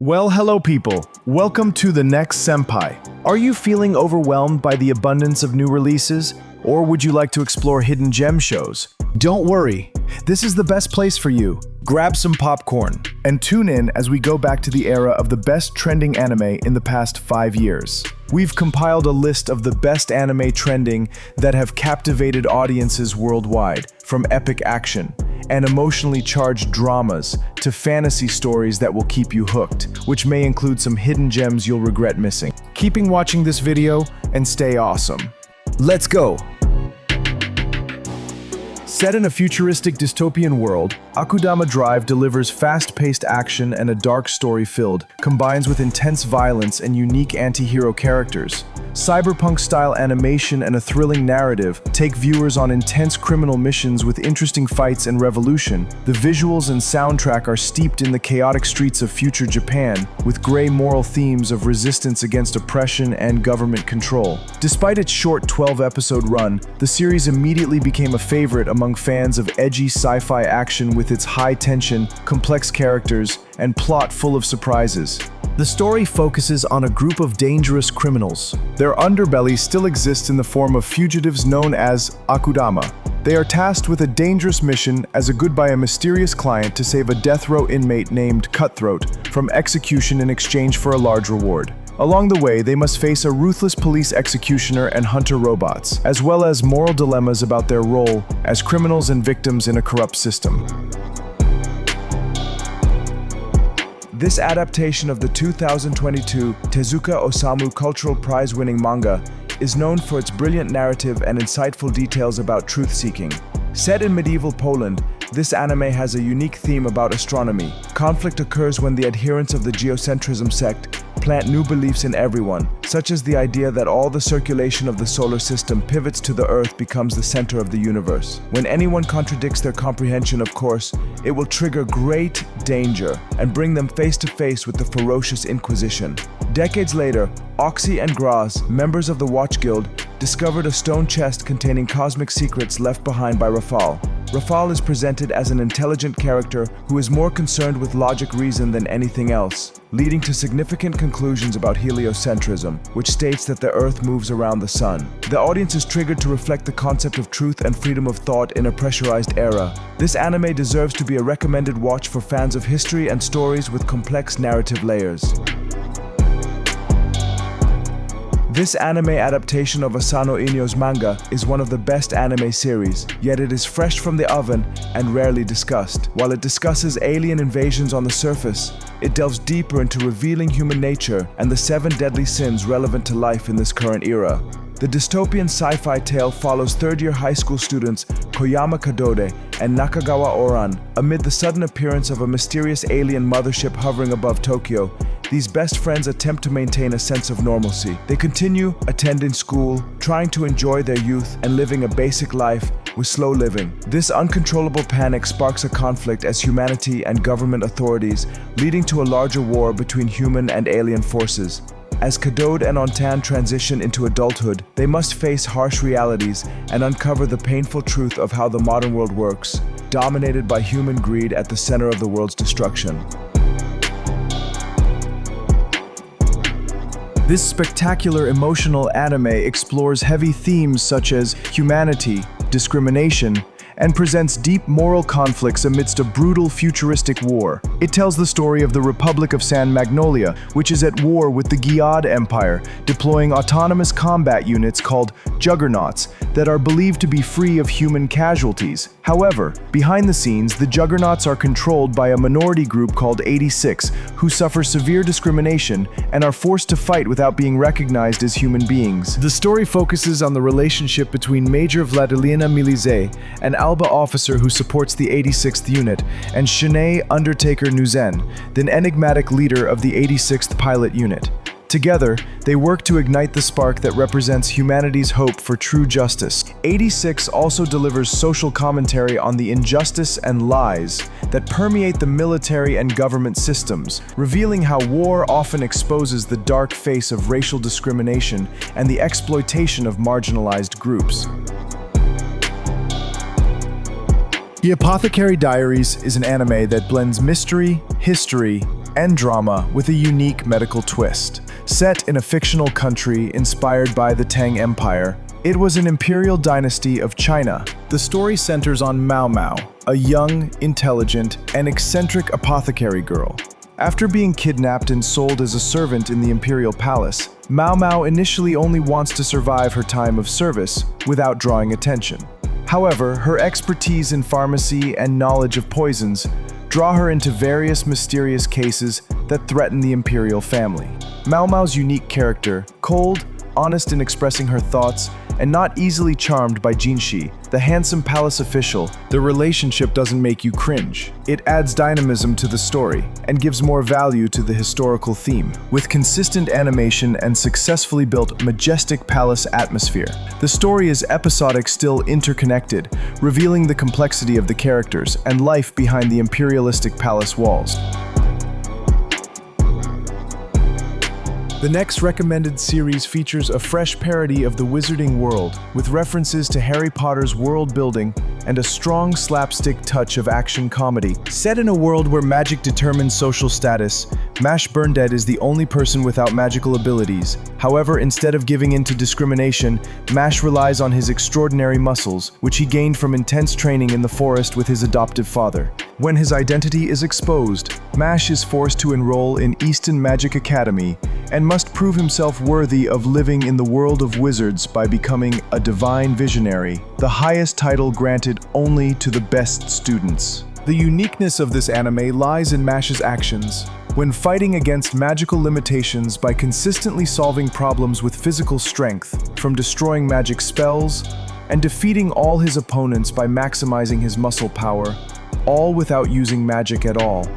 Well, hello people. Welcome to the next Senpai. Are you feeling overwhelmed by the abundance of new releases? Or would you like to explore hidden gem shows? Don't worry, this is the best place for you. Grab some popcorn and tune in as we go back to the era of the best trending anime in the past 5 years. We've compiled a list of the best anime trending that have captivated audiences worldwide, from epic action and emotionally charged dramas to fantasy stories that will keep you hooked, which may include some hidden gems you'll regret missing. Keeping watching this video and stay awesome. Let's go! Set in a futuristic dystopian world, Akudama Drive delivers fast-paced action and a dark story combines with intense violence and unique anti-hero characters. Cyberpunk-style animation and a thrilling narrative take viewers on intense criminal missions with interesting fights and revolution. The visuals and soundtrack are steeped in the chaotic streets of future Japan, with gray moral themes of resistance against oppression and government control. Despite its short 12-episode run, the series immediately became a favorite among fans of edgy sci-fi action with its high-tension, complex characters, and plot full of surprises. The story focuses on a group of dangerous criminals. Their underbelly still exists in the form of fugitives known as Akudama. They are tasked with a dangerous mission as a by a mysterious client to save a death row inmate named Cutthroat from execution in exchange for a large reward. Along the way, they must face a ruthless police executioner and hunter robots, as well as moral dilemmas about their role as criminals and victims in a corrupt system. This adaptation of the 2022 Tezuka Osamu Cultural Prize-winning manga is known for its brilliant narrative and insightful details about truth-seeking. Set in medieval Poland, this anime has a unique theme about astronomy. Conflict occurs when the adherents of the geocentrism sect plant new beliefs in everyone, such as the idea that all the circulation of the solar system pivots to the Earth becomes the center of the universe. When anyone contradicts their comprehension, of course, it will trigger great danger and bring them face to face with the ferocious Inquisition. Decades later, Oxy and Graz, members of the Watch Guild, discovered a stone chest containing cosmic secrets left behind by Rafal. Rafal is presented as an intelligent character who is more concerned with logic reason than anything else, leading to significant conclusions about heliocentrism, which states that the Earth moves around the Sun. The audience is triggered to reflect the concept of truth and freedom of thought in a pressurized era. This anime deserves to be a recommended watch for fans of history and stories with complex narrative layers. This anime adaptation of Asano Inyo's manga is one of the best anime series, yet it is fresh from the oven and rarely discussed. While it discusses alien invasions on the surface, it delves deeper into revealing human nature and the 7 deadly sins relevant to life in this current era. The dystopian sci-fi tale follows third-year high school students Koyama Kadode and Nakagawa Oran amid the sudden appearance of a mysterious alien mothership hovering above Tokyo. These best friends attempt to maintain a sense of normalcy. They continue attending school, trying to enjoy their youth, and living a basic life with slow living. This uncontrollable panic sparks a conflict as humanity and government authorities, leading to a larger war between human and alien forces. As Kadode and Ontan transition into adulthood, they must face harsh realities and uncover the painful truth of how the modern world works, dominated by human greed at the center of the world's destruction. This spectacular emotional anime explores heavy themes such as humanity, discrimination, and presents deep moral conflicts amidst a brutal futuristic war. It tells the story of the Republic of San Magnolia, which is at war with the Giad Empire, deploying autonomous combat units called Juggernauts that are believed to be free of human casualties. However, behind the scenes, the Juggernauts are controlled by a minority group called 86, who suffer severe discrimination and are forced to fight without being recognized as human beings. The story focuses on the relationship between Major Vladilena Milize, an Alba officer who supports the 86th unit, and Shanae Undertaker Nuzen, the enigmatic leader of the 86th pilot unit. Together, they work to ignite the spark that represents humanity's hope for true justice. 86 also delivers social commentary on the injustice and lies that permeate the military and government systems, revealing how war often exposes the dark face of racial discrimination and the exploitation of marginalized groups. The Apothecary Diaries is an anime that blends mystery, history, and drama with a unique medical twist. Set in a fictional country inspired by the Tang Empire, it was an imperial dynasty of China. The story centers on Mao Mao, a young, intelligent, and eccentric apothecary girl. After being kidnapped and sold as a servant in the imperial palace, Mao Mao initially only wants to survive her time of service without drawing attention. However, her expertise in pharmacy and knowledge of poisons draw her into various mysterious cases that threaten the imperial family. Mao Mao's unique character, cold, honest in expressing her thoughts, and not easily charmed by Jinshi, the handsome palace official, the relationship doesn't make you cringe. It adds dynamism to the story and gives more value to the historical theme. With consistent animation and successfully built majestic palace atmosphere, the story is episodic, still interconnected, revealing the complexity of the characters and life behind the imperialistic palace walls. The next recommended series features a fresh parody of the wizarding world, with references to Harry Potter's world building and a strong slapstick touch of action comedy. Set in a world where magic determines social status, Mash Burndead is the only person without magical abilities. However, instead of giving in to discrimination, Mash relies on his extraordinary muscles, which he gained from intense training in the forest with his adoptive father. When his identity is exposed, Mash is forced to enroll in Easton Magic Academy and must prove himself worthy of living in the world of wizards by becoming a divine visionary, the highest title granted only to the best students. The uniqueness of this anime lies in Mash's actions. When fighting against magical limitations by consistently solving problems with physical strength, from destroying magic spells and defeating all his opponents by maximizing his muscle power, all without using magic at all.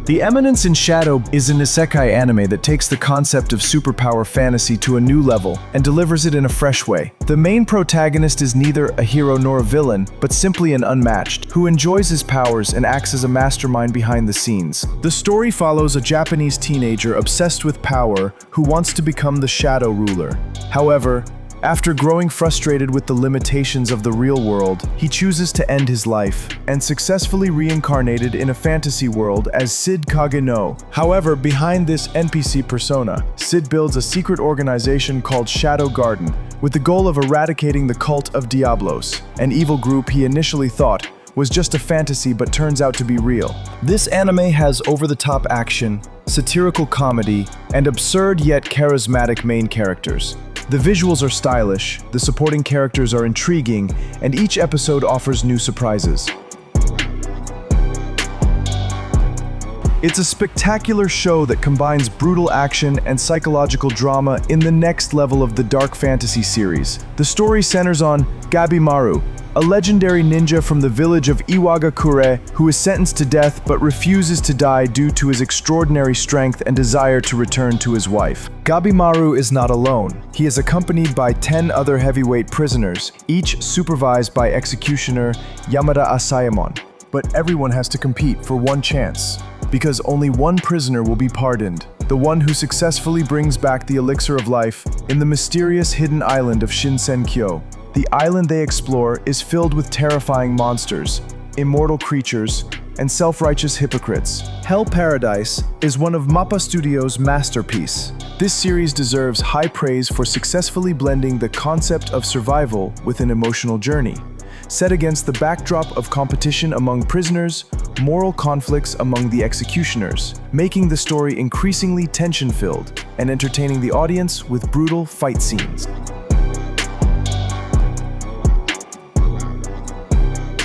The Eminence in Shadow is an isekai anime that takes the concept of superpower fantasy to a new level and delivers it in a fresh way. The main protagonist is neither a hero nor a villain, but simply an unmatched, who enjoys his powers and acts as a mastermind behind the scenes. The story follows a Japanese teenager obsessed with power who wants to become the Shadow Ruler. However, after growing frustrated with the limitations of the real world, he chooses to end his life, and successfully reincarnated in a fantasy world as Sid Kageno. However, behind this NPC persona, Sid builds a secret organization called Shadow Garden, with the goal of eradicating the cult of Diablos, an evil group he initially thought was just a fantasy but turns out to be real. This anime has over-the-top action, satirical comedy, and absurd yet charismatic main characters. The visuals are stylish, the supporting characters are intriguing, and each episode offers new surprises. It's a spectacular show that combines brutal action and psychological drama in the next level of the dark fantasy series. The story centers on Gabimaru, a legendary ninja from the village of Iwagakure who is sentenced to death but refuses to die due to his extraordinary strength and desire to return to his wife. Gabimaru is not alone. He is accompanied by 10 other heavyweight prisoners, each supervised by executioner Yamada Asayamon. But everyone has to compete for one chance, because only one prisoner will be pardoned, the one who successfully brings back the elixir of life in the mysterious hidden island of Shinsenkyo. The island they explore is filled with terrifying monsters, immortal creatures, and self-righteous hypocrites. Hell Paradise is one of MAPPA Studios' masterpiece. This series deserves high praise for successfully blending the concept of survival with an emotional journey. Set against the backdrop of competition among prisoners, moral conflicts among the executioners, making the story increasingly tension-filled and entertaining the audience with brutal fight scenes.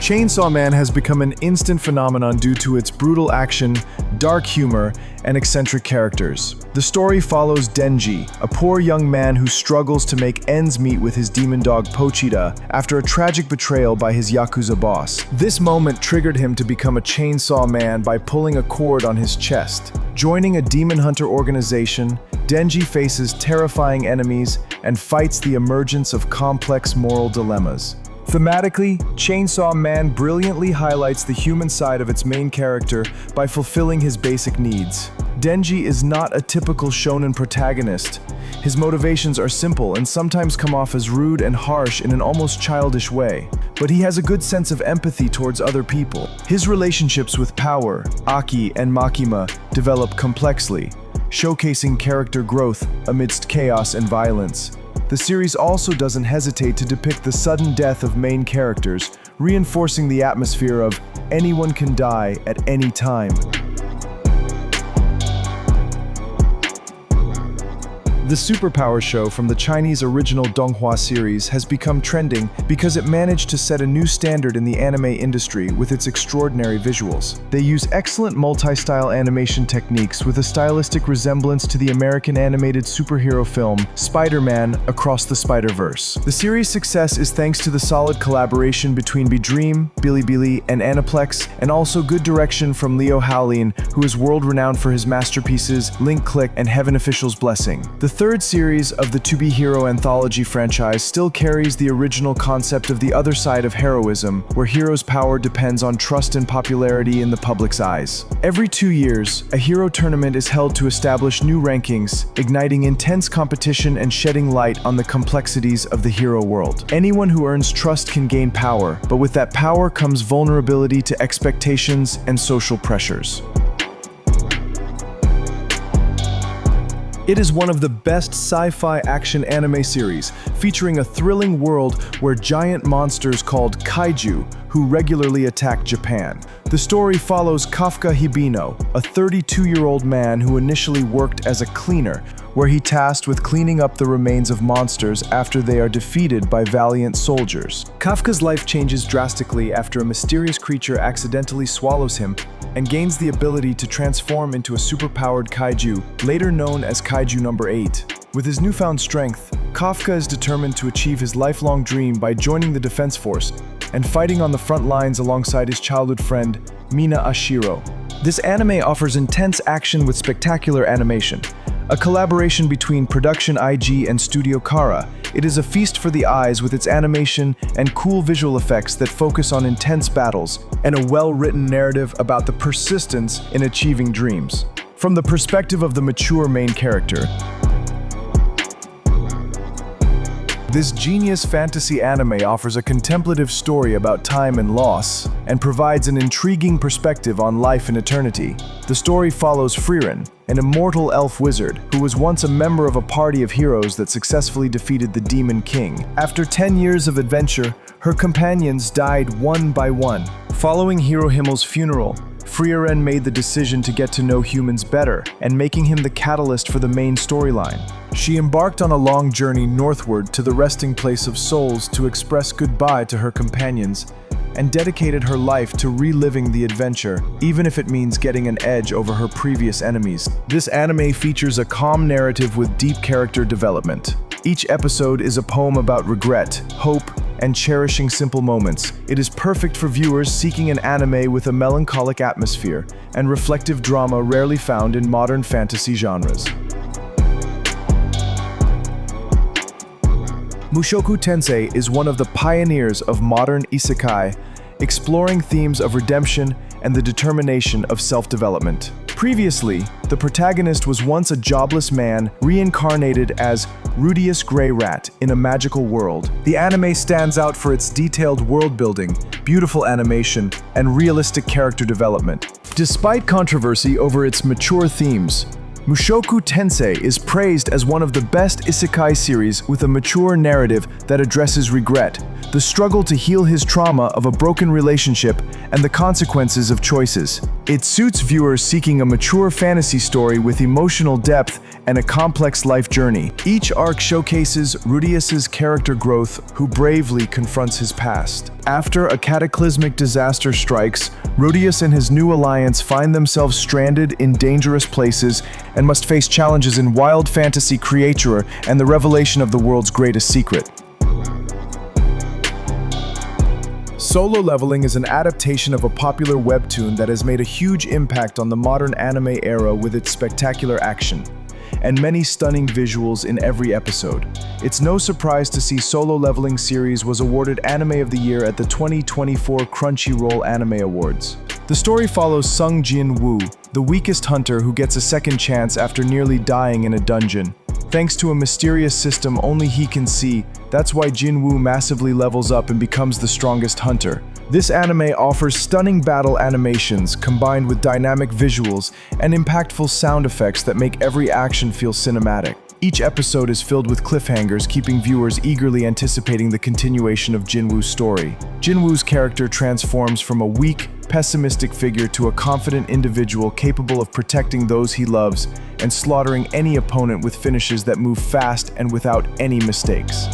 Chainsaw Man has become an instant phenomenon due to its brutal action, dark humor, and eccentric characters. The story follows Denji, a poor young man who struggles to make ends meet with his demon dog Pochita after a tragic betrayal by his Yakuza boss. This moment triggered him to become a chainsaw man by pulling a cord on his chest. Joining a demon hunter organization, Denji faces terrifying enemies and fights the emergence of complex moral dilemmas. Thematically, Chainsaw Man brilliantly highlights the human side of its main character by fulfilling his basic needs. Denji is not a typical shonen protagonist. His motivations are simple and sometimes come off as rude and harsh in an almost childish way. But he has a good sense of empathy towards other people. His relationships with power, Aki and Makima, develop complexly, showcasing character growth amidst chaos and violence. The series also doesn't hesitate to depict the sudden death of main characters, reinforcing the atmosphere of anyone can die at any time. The superpower show from the Chinese original Donghua series has become trending because it managed to set a new standard in the anime industry with its extraordinary visuals. They use excellent multi-style animation techniques with a stylistic resemblance to the American animated superhero film Spider-Man Across the Spider-Verse. The series' success is thanks to the solid collaboration between Dream, Bilibili, and Aniplex, and also good direction from Leo Howlin, who is world-renowned for his masterpieces Link Click and Heaven Official's Blessing. The third series of the To Be Hero anthology franchise still carries the original concept of the other side of heroism, where heroes' power depends on trust and popularity in the public's eyes. Every 2 years, a hero tournament is held to establish new rankings, igniting intense competition and shedding light on the complexities of the hero world. Anyone who earns trust can gain power, but with that power comes vulnerability to expectations and social pressures. It is one of the best sci-fi action anime series, featuring a thrilling world where giant monsters called kaiju who regularly attack Japan. The story follows Kafka Hibino, a 32-year-old man who initially worked as a cleaner, where he tasked with cleaning up the remains of monsters after they are defeated by valiant soldiers. Kafka's life changes drastically after a mysterious creature accidentally swallows him and gains the ability to transform into a superpowered kaiju, later known as Kaiju Number 8. With his newfound strength, Kafka is determined to achieve his lifelong dream by joining the Defense Force and fighting on the front lines alongside his childhood friend, Mina Ashiro. This anime offers intense action with spectacular animation. A collaboration between Production IG and Studio Kara, it is a feast for the eyes with its animation and cool visual effects that focus on intense battles and a well-written narrative about the persistence in achieving dreams. From the perspective of the mature main character, this genius fantasy anime offers a contemplative story about time and loss, and provides an intriguing perspective on life and eternity. The story follows Frieren, an immortal elf wizard who was once a member of a party of heroes that successfully defeated the Demon King. After 10 years of adventure, her companions died one by one. Following Hero Himmel's funeral, Frieren made the decision to get to know humans better, and making him the catalyst for the main storyline. She embarked on a long journey northward to the resting place of souls to express goodbye to her companions, and dedicated her life to reliving the adventure, even if it means getting an edge over her previous enemies. This anime features a calm narrative with deep character development. Each episode is a poem about regret, hope, and cherishing simple moments. It is perfect for viewers seeking an anime with a melancholic atmosphere and reflective drama rarely found in modern fantasy genres. Mushoku Tensei is one of the pioneers of modern isekai, exploring themes of redemption and the determination of self-development. Previously, the protagonist was once a jobless man reincarnated as Rudius Grey Rat in a magical world. The anime stands out for its detailed world building, beautiful animation, and realistic character development. Despite controversy over its mature themes, Mushoku Tensei is praised as one of the best isekai series with a mature narrative that addresses regret, the struggle to heal his trauma of a broken relationship, and the consequences of choices. It suits viewers seeking a mature fantasy story with emotional depth and a complex life journey. Each arc showcases Rudius's character growth, who bravely confronts his past. After a cataclysmic disaster strikes, Rudius and his new alliance find themselves stranded in dangerous places and must face challenges in wild fantasy creature and the revelation of the world's greatest secret. Solo Leveling is an adaptation of a popular webtoon that has made a huge impact on the modern anime era with its spectacular action and many stunning visuals in every episode. It's no surprise to see Solo Leveling series was awarded Anime of the Year at the 2024 Crunchyroll Anime Awards. The story follows Sung Jin-woo, the weakest hunter who gets a second chance after nearly dying in a dungeon. Thanks to a mysterious system only he can see, that's why Jin-woo massively levels up and becomes the strongest hunter. This anime offers stunning battle animations combined with dynamic visuals and impactful sound effects that make every action feel cinematic. Each episode is filled with cliffhangers, keeping viewers eagerly anticipating the continuation of Jin-woo's story. Jin-woo's character transforms from a weak, pessimistic figure to a confident individual capable of protecting those he loves and slaughtering any opponent with finishes that move fast and without any mistakes.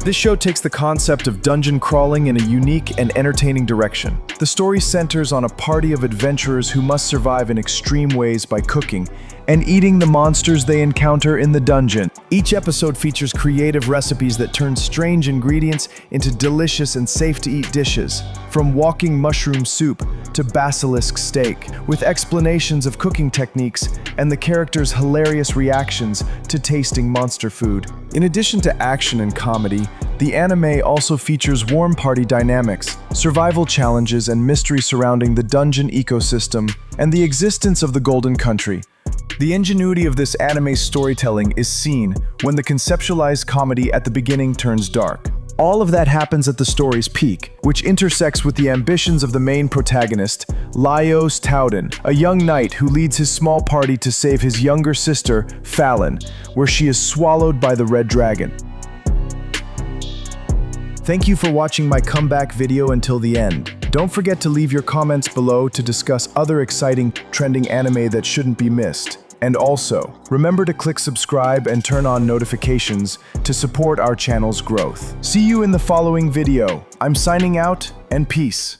This show takes the concept of dungeon crawling in a unique and entertaining direction. The story centers on a party of adventurers who must survive in extreme ways by cooking and eating the monsters they encounter in the dungeon. Each episode features creative recipes that turn strange ingredients into delicious and safe-to-eat dishes, from walking mushroom soup to basilisk steak, with explanations of cooking techniques and the characters' hilarious reactions to tasting monster food. In addition to action and comedy, the anime also features warm party dynamics, survival challenges, and mystery surrounding the dungeon ecosystem and the existence of the Golden Country. The ingenuity of this anime's storytelling is seen when the conceptualized comedy at the beginning turns dark. All of that happens at the story's peak, which intersects with the ambitions of the main protagonist, Laios Tauden, a young knight who leads his small party to save his younger sister, Fallon, where she is swallowed by the Red Dragon. Thank you for watching my comeback video until the end. Don't forget to leave your comments below to discuss other exciting, trending anime that shouldn't be missed. And also, remember to click subscribe and turn on notifications to support our channel's growth. See you in the following video. I'm signing out, and peace.